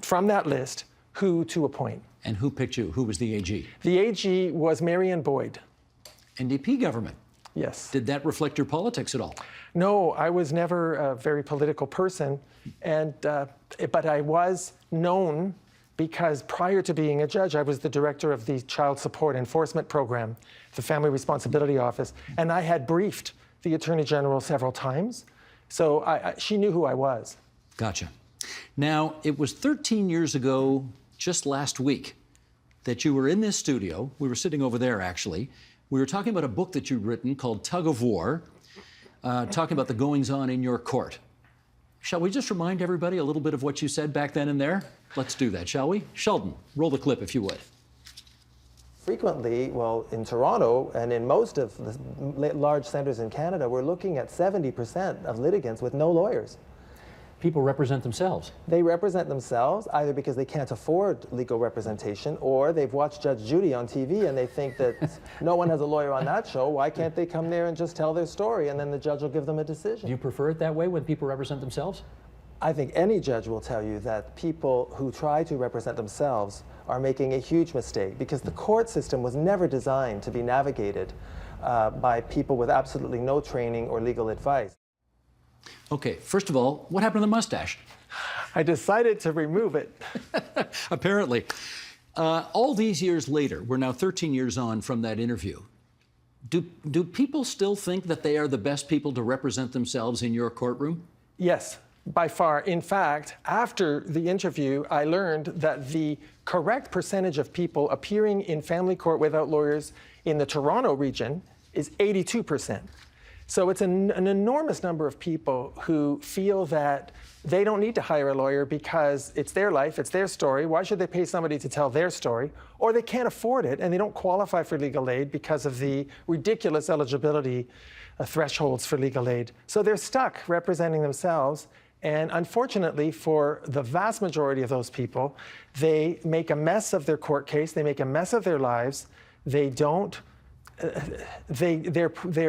from that list who to appoint. And who picked you? Who was the AG? The AG was Marion Boyd. NDP government. Yes. Did that reflect your politics at all? No, I was never a very political person, but I was known because prior to being a judge, I was the director of the Child Support Enforcement Program, the Family Responsibility Office, and I had briefed the Attorney General several times, so she knew who I was. Gotcha. Now, it was 13 years ago, just last week, that you were in this studio. We were sitting over there, actually. We were talking about a book that you'd written called Tug of War, talking about the goings-on in your court. Shall we just remind everybody a little bit of what you said back then and there? Let's do that, shall we? Sheldon, roll the clip if you would. Frequently, well, in Toronto and in most of the large centres in Canada, we're looking at 70% of litigants with no lawyers. People represent themselves. They represent themselves either because they can't afford legal representation, or they've watched Judge Judy on TV and they think that no one has a lawyer on that show. Why can't they come there and just tell their story, and then the judge will give them a decision? Do you prefer it that way when people represent themselves? I think any judge will tell you that people who try to represent themselves are making a huge mistake, because the court system was never designed to be navigated by people with absolutely no training or legal advice. Okay, first of all, what happened to the mustache? I decided to remove it. Apparently. All these years later, we're now 13 years on from that interview. Do people still think that they are the best people to represent themselves in your courtroom? Yes, by far. In fact, after the interview, I learned that the correct percentage of people appearing in family court without lawyers in the Toronto region is 82%. So it's an enormous number of people who feel that they don't need to hire a lawyer because it's their life, it's their story. Why should they pay somebody to tell their story? Or they can't afford it and they don't qualify for legal aid because of the ridiculous eligibility thresholds for legal aid. So they're stuck representing themselves. And unfortunately, for the vast majority of those people, they make a mess of their court case, they make a mess of their lives, their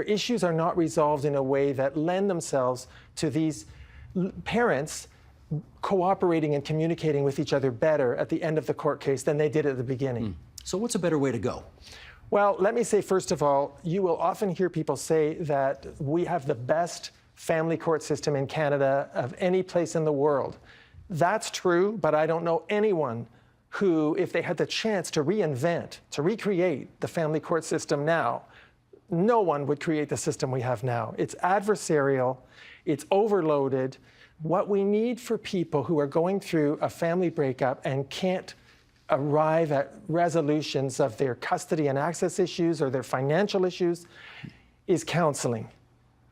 issues are not resolved in a way that lend themselves to these parents cooperating and communicating with each other better at the end of the court case than they did at the beginning. So what's a better way to go? Well, let me say, first of all, you will often hear people say that we have the best family court system in Canada of any place in the world. That's true, but I don't know anyone who, if they had the chance to reinvent, to recreate the family court system now, no one would create the system we have now. It's adversarial, it's overloaded. What we need for people who are going through a family breakup and can't arrive at resolutions of their custody and access issues or their financial issues is counseling.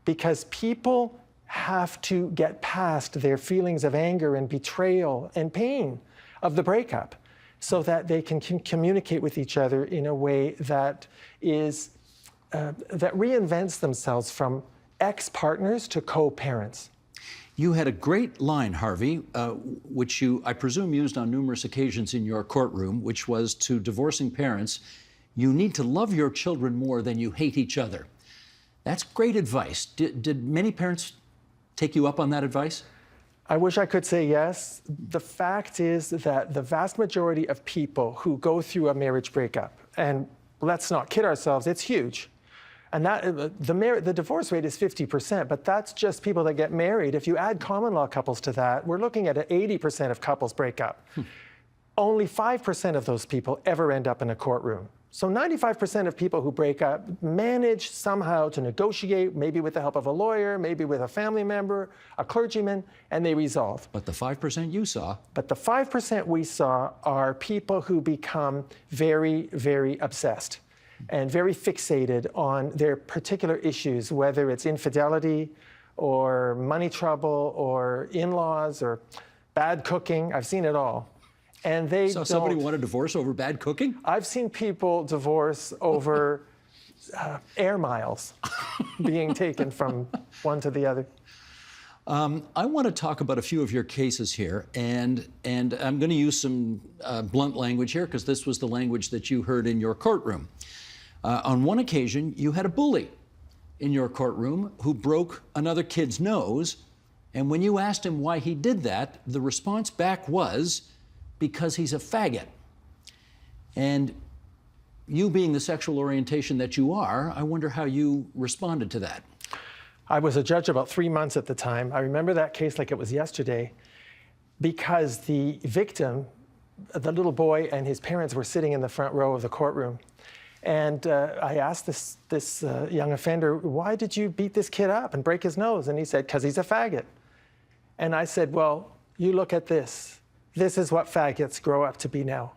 Because people have to get past their feelings of anger and betrayal and pain of the breakup, so that they can communicate with each other in a way that is that reinvents themselves from ex-partners to co-parents. You had a great line, Harvey, which you, I presume, used on numerous occasions in your courtroom, which was to divorcing parents: you need to love your children more than you hate each other. That's great advice. Did many parents take you up on that advice? I wish I could say yes. The fact is that the vast majority of people who go through a marriage breakup, and let's not kid ourselves, it's huge. And that the divorce rate is 50%, but that's just people that get married. If you add common law couples to that, we're looking at 80% of couples break up. Only 5% of those people ever end up in a courtroom. So 95% of people who break up manage somehow to negotiate, maybe with the help of a lawyer, maybe with a family member, a clergyman, and they resolve. But the 5% you saw? But the 5% we saw are people who become very, very obsessed and very fixated on their particular issues, whether it's infidelity or money trouble or in-laws or bad cooking. I've seen it all. And they So somebody want a divorce over bad cooking? I've seen people divorce over air miles being taken from one to the other. I want to talk about a few of your cases here, and I'm going to use some blunt language here because this was the language that you heard in your courtroom. On one occasion, you had a bully in your courtroom who broke another kid's nose, and when you asked him why he did that, the response back was, because he's a faggot. And you being the sexual orientation that you are, I wonder how you responded to that. I was a judge about 3 months at the time. I remember that case like it was yesterday because the victim, the little boy and his parents were sitting in the front row of the courtroom. And I asked this young offender, why did you beat this kid up and break his nose? And he said, because he's a faggot. And I said, well, you look at this. This is what faggots grow up to be now.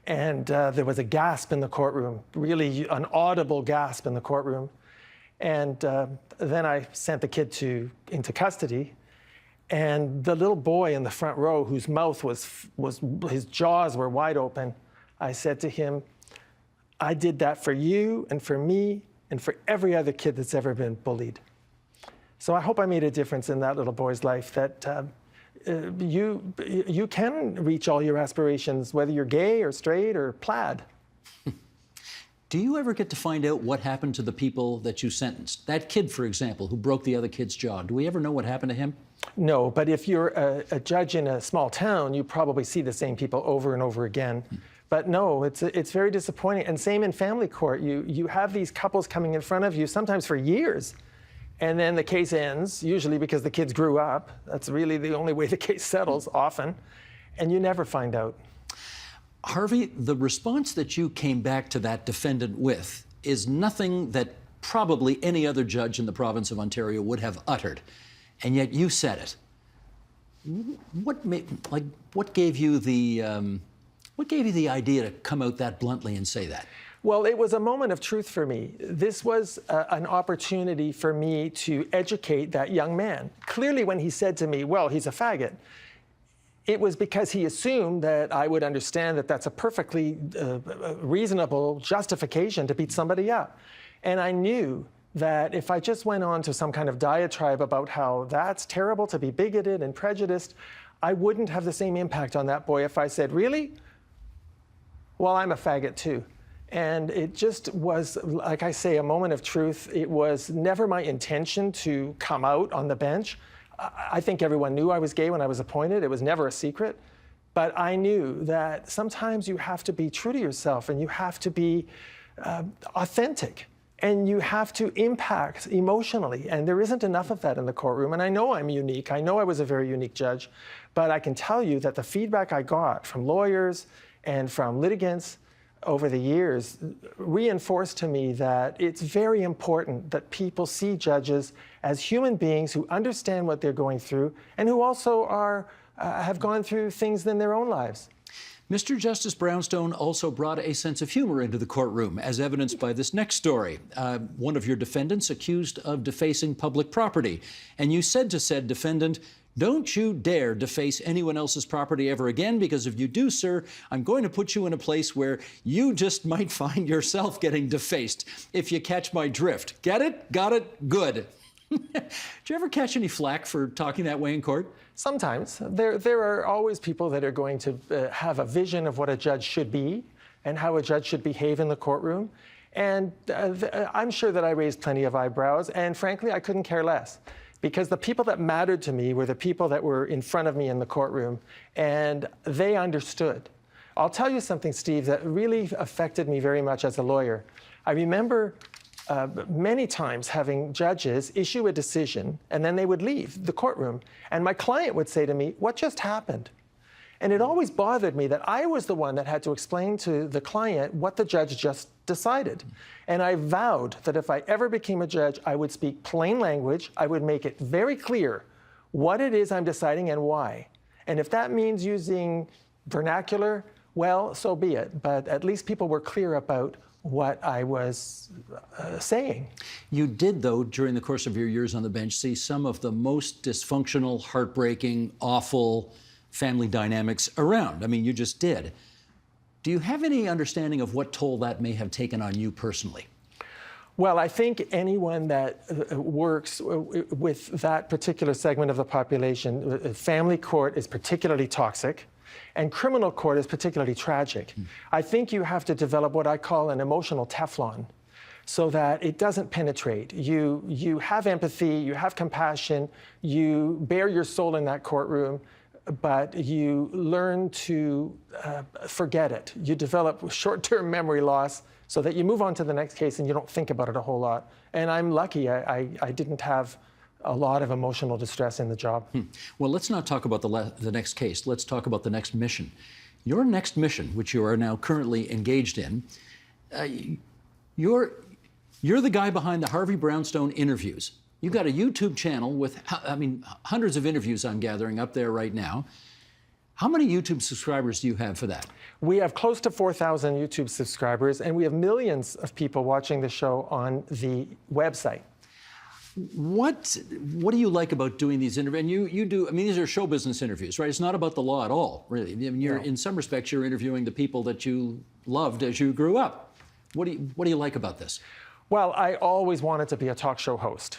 And there was a gasp in the courtroom, really an audible gasp in the courtroom. And then I sent the kid into custody. And the little boy in the front row, whose mouth his jaws were wide open, I said to him, I did that for you and for me and for every other kid that's ever been bullied. So I hope I made a difference in that little boy's life, that you can reach all your aspirations, whether you're gay or straight or plaid. Do you ever get to find out what happened to the people that you sentenced? That kid, for example, who broke the other kid's jaw, do we ever know what happened to him? No, but if you're a judge in a small town, you probably see the same people over and over again. But no, it's very disappointing. And same in family court. You have these couples coming in front of you, sometimes for years, and then the case ends, usually because the kids grew up. That's really the only way the case settles, often, and you never find out. Harvey, the response that you came back to that defendant with is nothing that probably any other judge in the province of Ontario would have uttered, and yet you said it. What gave you the idea to come out that bluntly and say that? Well, it was a moment of truth for me. This was an opportunity for me to educate that young man. Clearly, when he said to me, well, he's a faggot, it was because he assumed that I would understand that that's a perfectly reasonable justification to beat somebody up. And I knew that if I just went on to some kind of diatribe about how that's terrible to be bigoted and prejudiced, I wouldn't have the same impact on that boy if I said, really? Well, I'm a faggot too. And it just was, like I say, a moment of truth. It was never my intention to come out on the bench. I think everyone knew I was gay when I was appointed. It was never a secret. But I knew that sometimes you have to be true to yourself and you have to be authentic and you have to impact emotionally. And there isn't enough of that in the courtroom. And I know I'm unique. I know I was a very unique judge. But I can tell you that the feedback I got from lawyers and from litigants over the years reinforced to me that it's very important that people see judges as human beings who understand what they're going through and who also have gone through things in their own lives. Mr. Justice Brownstone also brought a sense of humor into the courtroom, as evidenced by this next story. One of your defendants accused of defacing public property, and you said to said defendant, "Don't you dare deface anyone else's property ever again, because if you do, sir, I'm going to put you in a place where you just might find yourself getting defaced, if you catch my drift." Get it? Got it? Good. Did you ever catch any flack for talking that way in court? Sometimes. There are always people that are going to have a vision of what a judge should be and how a judge should behave in the courtroom. And I'm sure that I raised plenty of eyebrows, and frankly, I couldn't care less. Because the people that mattered to me were the people that were in front of me in the courtroom, and they understood. I'll tell you something, Steve, that really affected me very much as a lawyer. I remember many times having judges issue a decision, and then they would leave the courtroom, and my client would say to me, "What just happened?" And it always bothered me that I was the one that had to explain to the client what the judge just decided. And I vowed that if I ever became a judge, I would speak plain language. I would make it very clear what it is I'm deciding and why. And if that means using vernacular, well, so be it. But at least people were clear about what I was saying. You did, though, during the course of your years on the bench, see some of the most dysfunctional, heartbreaking, awful family dynamics around. I mean, you just did. Do you have any understanding of what toll that may have taken on you personally? Well, I think anyone that works with that particular segment of the population, family court is particularly toxic, and criminal court is particularly tragic. I think you have to develop what I call an emotional Teflon, so that it doesn't penetrate. You have empathy, you have compassion, you bare your soul in that courtroom, but you learn to forget it. You develop short-term memory loss so that you move on to the next case and you don't think about it a whole lot. And I'm lucky I didn't have a lot of emotional distress in the job. Well, let's not talk about the next case. Let's talk about the next mission. Your next mission, which you are now currently engaged in, you're the guy behind the Harvey Brownstone interviews. You've got a YouTube channel with, I mean, hundreds of interviews I'm gathering up there right now. How many YouTube subscribers do you have for that? We have close to 4,000 YouTube subscribers, and we have millions of people watching the show on the website. What do you like about doing these interviews? And you do, I mean, these are show business interviews, right? It's not about the law at all, really. I mean, in some respects, you're interviewing the people that you loved as you grew up. What do you like about this? Well, I always wanted to be a talk show host.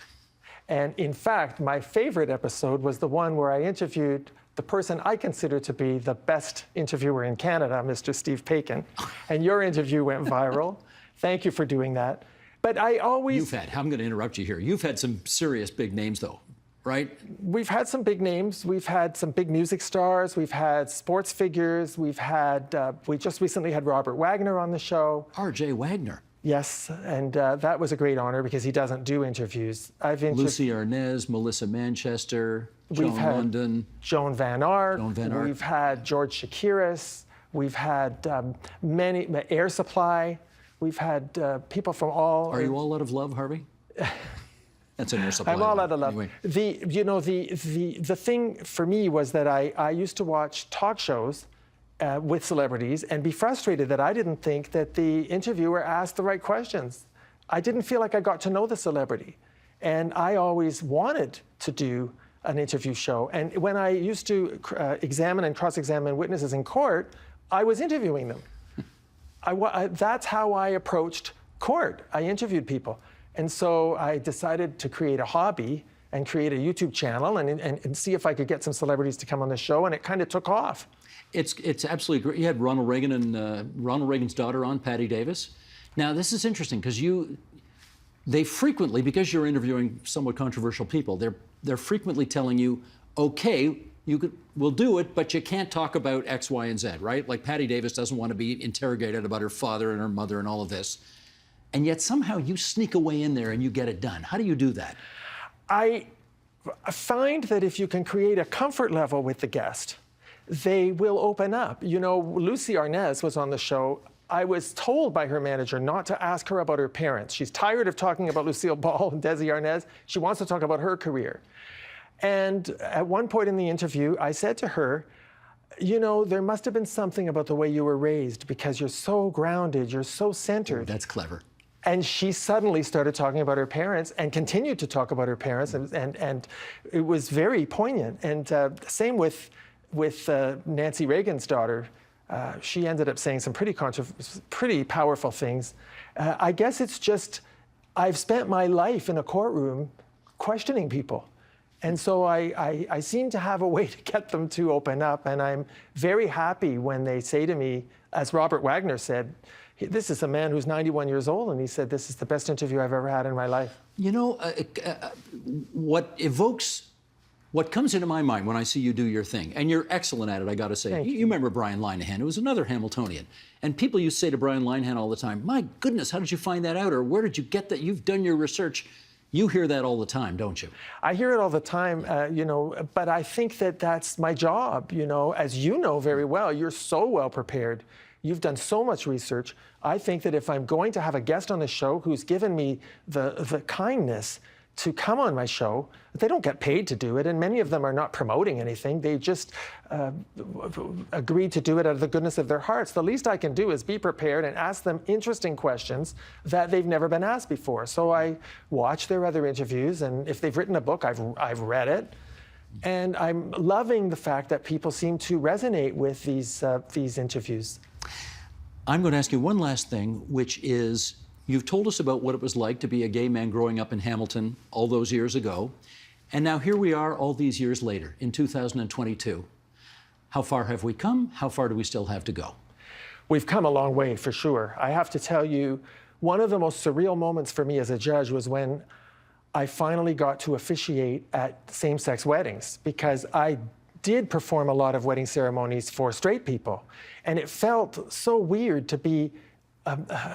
And in fact, my favorite episode was the one where I interviewed the person I consider to be the best interviewer in Canada, Mr. Steve Paikin. And your interview went viral. Thank you for doing that. But I always... I'm going to interrupt you here. You've had some serious big names, though, right? We've had some big names. We've had some big music stars. We've had sports figures. We've had, we just recently had Robert Wagner on the show. R.J. Wagner. Yes, and that was a great honor because he doesn't do interviews. Lucy Arnaz, Melissa Manchester, Joan London. Joan Van Art. Joan Van Art. We've had George Shakiris. We've had many, Air Supply. We've had people from all... Are you all out of love, Harvey? That's an Air Supply. I'm all out of love. Anyway. The thing for me was that I used to watch talk shows with celebrities and be frustrated that I didn't think that the interviewer asked the right questions. I didn't feel like I got to know the celebrity. And I always wanted to do an interview show. And when I used to examine and cross-examine witnesses in court, I was interviewing them. That's how I approached court. I interviewed people. And so I decided to create a hobby and create a YouTube channel and see if I could get some celebrities to come on the show, and it kind of took off. It's absolutely great. You had Ronald Reagan and Ronald Reagan's daughter on, Patty Davis. Now, this is interesting because they frequently, because you're interviewing somewhat controversial people, they're frequently telling you, okay, we'll do it, but you can't talk about X, Y, and Z, right? Like Patty Davis doesn't want to be interrogated about her father and her mother and all of this. And yet somehow you sneak away in there and you get it done. How do you do that? I find that if you can create a comfort level with the guest, they will open up. You know, Lucy Arnaz was on the show. I was told by her manager not to ask her about her parents. She's tired of talking about Lucille Ball and Desi Arnaz. She wants to talk about her career. And at one point in the interview, I said to her, you know, there must have been something about the way you were raised because you're so grounded, you're so centered. Oh, that's clever. And she suddenly started talking about her parents and continued to talk about her parents, and it was very poignant. And same with Nancy Reagan's daughter. She ended up saying some pretty powerful things. I guess it's just, I've spent my life in a courtroom questioning people. And so I seem to have a way to get them to open up. And I'm very happy when they say to me, as Robert Wagner said, this is a man who's 91 years old, and he said, this is the best interview I've ever had in my life. You know, what comes into my mind when I see you do your thing, and you're excellent at it, I got to say. Thank you. You remember Brian Linehan, who was another Hamiltonian. And people used to say to Brian Linehan all the time, my goodness, how did you find that out? Or where did you get that? You've done your research. You hear that all the time, don't you? I hear it all the time, you know, but I think that that's my job, you know. As you know very well, you're so well prepared. You've done so much research. I think that if I'm going to have a guest on the show who's given me the kindness to come on my show. They don't get paid to do it, and many of them are not promoting anything. They just agreed to do it out of the goodness of their hearts. The least I can do is be prepared and ask them interesting questions that they've never been asked before. So I watch their other interviews, and if they've written a book, I've read it. And I'm loving the fact that people seem to resonate with these interviews. I'm going to ask you one last thing, which is, you've told us about what it was like to be a gay man growing up in Hamilton all those years ago. And now here we are all these years later, in 2022. How far have we come? How far do we still have to go? We've come a long way, for sure. I have to tell you, one of the most surreal moments for me as a judge was when I finally got to officiate at same-sex weddings, because I did perform a lot of wedding ceremonies for straight people. And it felt so weird to be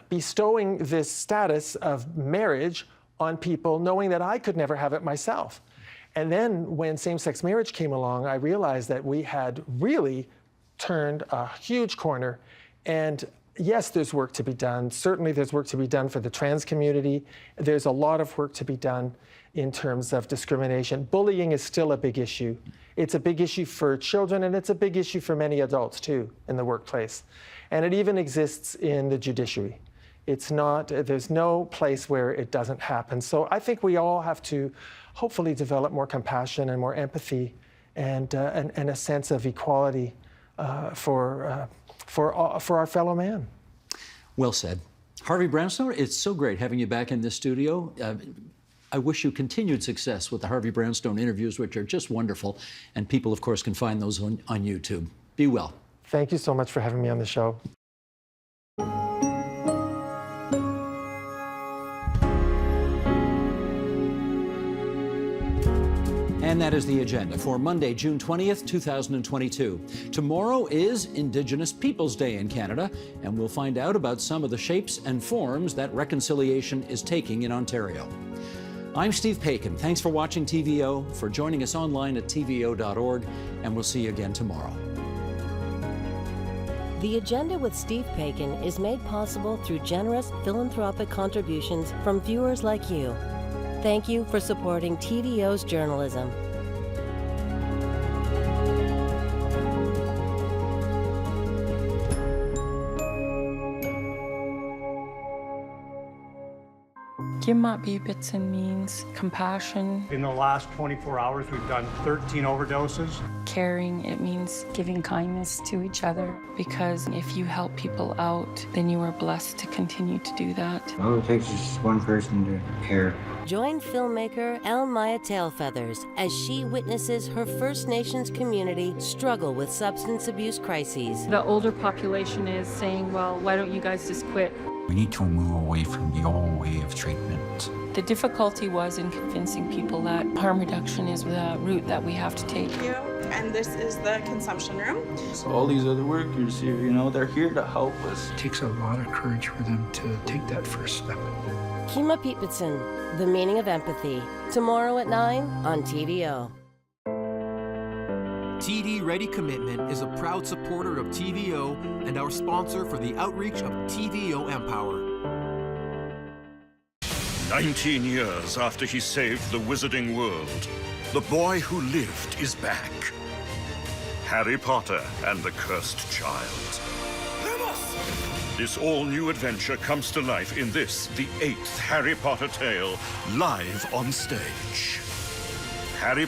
bestowing this status of marriage on people, knowing that I could never have it myself. And then when same-sex marriage came along, I realized that we had really turned a huge corner. And yes, there's work to be done. Certainly there's work to be done for the trans community. There's a lot of work to be done in terms of discrimination. Bullying is still a big issue. It's a big issue for children, and it's a big issue for many adults too in the workplace. And it even exists in the judiciary. There's no place where it doesn't happen. So I think we all have to hopefully develop more compassion and more empathy and a sense of equality for our fellow man. Well said. Harvey Brownstone, it's so great having you back in this studio. I wish you continued success with the Harvey Brownstone interviews, which are just wonderful. And people, of course, can find those on YouTube. Be well. Thank you so much for having me on the show. And that is the agenda for Monday, June 20th, 2022. Tomorrow is Indigenous Peoples Day in Canada, and we'll find out about some of the shapes and forms that reconciliation is taking in Ontario. I'm Steve Paikin. Thanks for watching TVO, for joining us online at tvo.org, and we'll see you again tomorrow. The Agenda with Steve Paikin is made possible through generous philanthropic contributions from viewers like you. Thank you for supporting TVO's journalism. Kimapipitsin means compassion. In the last 24 hours, we've done 13 overdoses. Caring, it means giving kindness to each other, because if you help people out, then you are blessed to continue to do that. All it takes is just one person to care. Join filmmaker Maya Tailfeathers as she witnesses her First Nations community struggle with substance abuse crises. The older population is saying, well, why don't you guys just quit? We need to move away from the old way of treatment. The difficulty was in convincing people that harm reduction is the route that we have to take. And this is the consumption room. So all these other workers here, they're here to help us. It takes a lot of courage for them to take that first step. Kimapipitsin, The Meaning of Empathy. Tomorrow at 9 on TVO. TD Ready Commitment is a proud supporter of TVO and our sponsor for the outreach of TVO Empower. 19 years after he saved the wizarding world, the boy who lived is back. Harry Potter and the Cursed Child. This all-new adventure comes to life in this, the 8th Harry Potter tale, live on stage. Harry